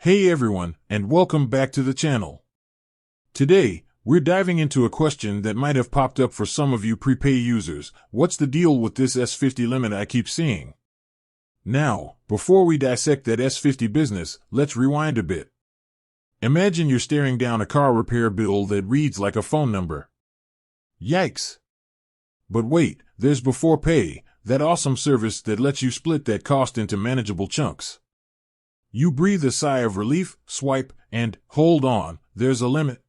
Hey everyone, and welcome back to the channel. Today, we're diving into a question that might have popped up for some of you prepay users. What's the deal with this S50 limit I keep seeing? Now, before we dissect that S50 business, let's rewind a bit. Imagine you're staring down a car repair bill that reads like a phone number. Yikes! But wait, there's beforepay, that awesome service that lets you split that cost into manageable chunks. You breathe a sigh of relief, swipe, and, hold on, there's a limit.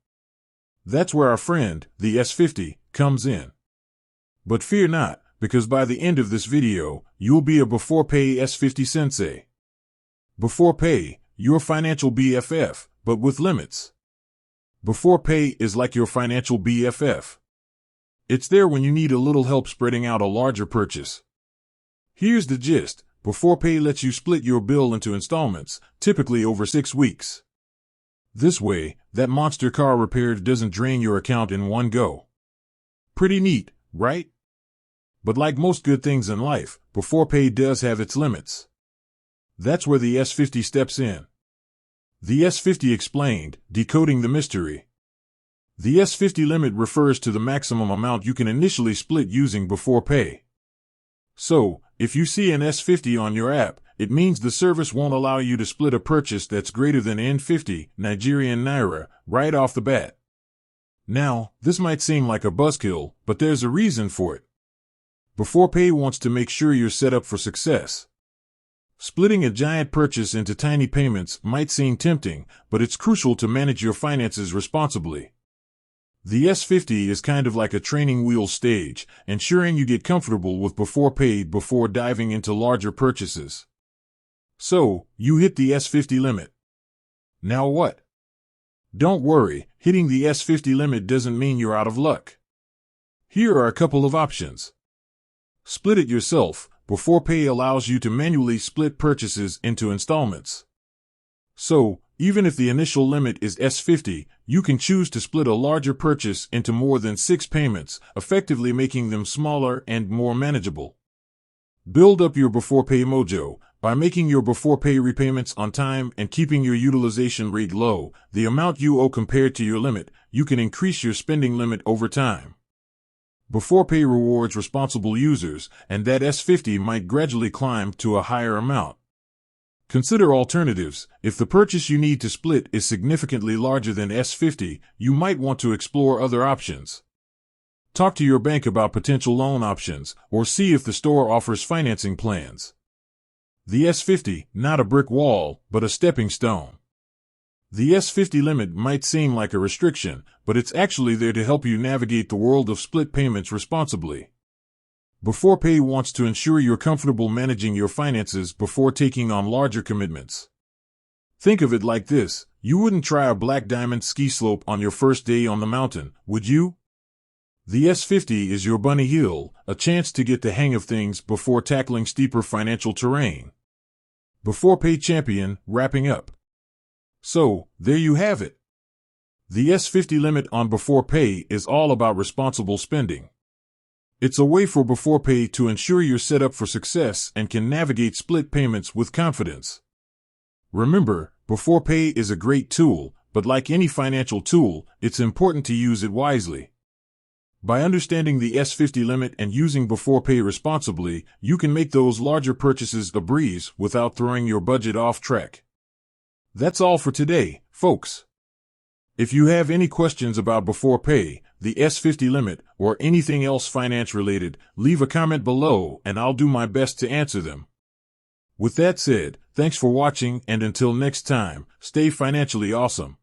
That's where our friend, the S50, comes in. But fear not, because by the end of this video, you'll be a beforepay S50 sensei. Beforepay, your financial BFF, but with limits. Beforepay is like your financial BFF. It's there when you need a little help spreading out a larger purchase. Here's the gist. Beforepay lets you split your bill into installments, typically over 6 weeks. This way, that monster car repair doesn't drain your account in one go. Pretty neat, right? But like most good things in life, beforepay does have its limits. That's where the S50 steps in. The S50 explained, decoding the mystery. The S50 limit refers to the maximum amount you can initially split using beforepay. So, if you see an S50 on your app, it means the service won't allow you to split a purchase that's greater than N50, Nigerian Naira, right off the bat. Now, this might seem like a buzzkill, but there's a reason for it. Beforepay wants to make sure you're set up for success. Splitting a giant purchase into tiny payments might seem tempting, but it's crucial to manage your finances responsibly. The S50 is kind of like a training wheels stage, ensuring you get comfortable with beforepay before diving into larger purchases. So, you hit the S50 limit. Now what? Don't worry, hitting the S50 limit doesn't mean you're out of luck. Here are a couple of options. Split it yourself. Beforepay allows you to manually split purchases into installments. So, even if the initial limit is S50, you can choose to split a larger purchase into more than 6 payments, effectively making them smaller and more manageable. Build up your beforepay mojo. By making your beforepay repayments on time and keeping your utilization rate low, the amount you owe compared to your limit, you can increase your spending limit over time. Beforepay rewards responsible users, and that S50 might gradually climb to a higher amount. Consider alternatives. If the purchase you need to split is significantly larger than S50, you might want to explore other options. Talk to your bank about potential loan options, or see if the store offers financing plans. The S50, not a brick wall, but a stepping stone. The S50 limit might seem like a restriction, but it's actually there to help you navigate the world of split payments responsibly. Beforepay wants to ensure you're comfortable managing your finances before taking on larger commitments. Think of it like this: you wouldn't try a black diamond ski slope on your first day on the mountain, would you? The S50 is your bunny hill, a chance to get the hang of things before tackling steeper financial terrain. Beforepay champion, wrapping up. So, there you have it. The S50 limit on beforepay is all about responsible spending. It's a way for beforepay to ensure you're set up for success and can navigate split payments with confidence. Remember, beforepay is a great tool, but like any financial tool, it's important to use it wisely. By understanding the S50 limit and using beforepay responsibly, you can make those larger purchases a breeze without throwing your budget off track. That's all for today, folks. If you have any questions about beforepay, the S50 limit, or anything else finance related, leave a comment below and I'll do my best to answer them. With that said, thanks for watching, and until next time, stay financially awesome.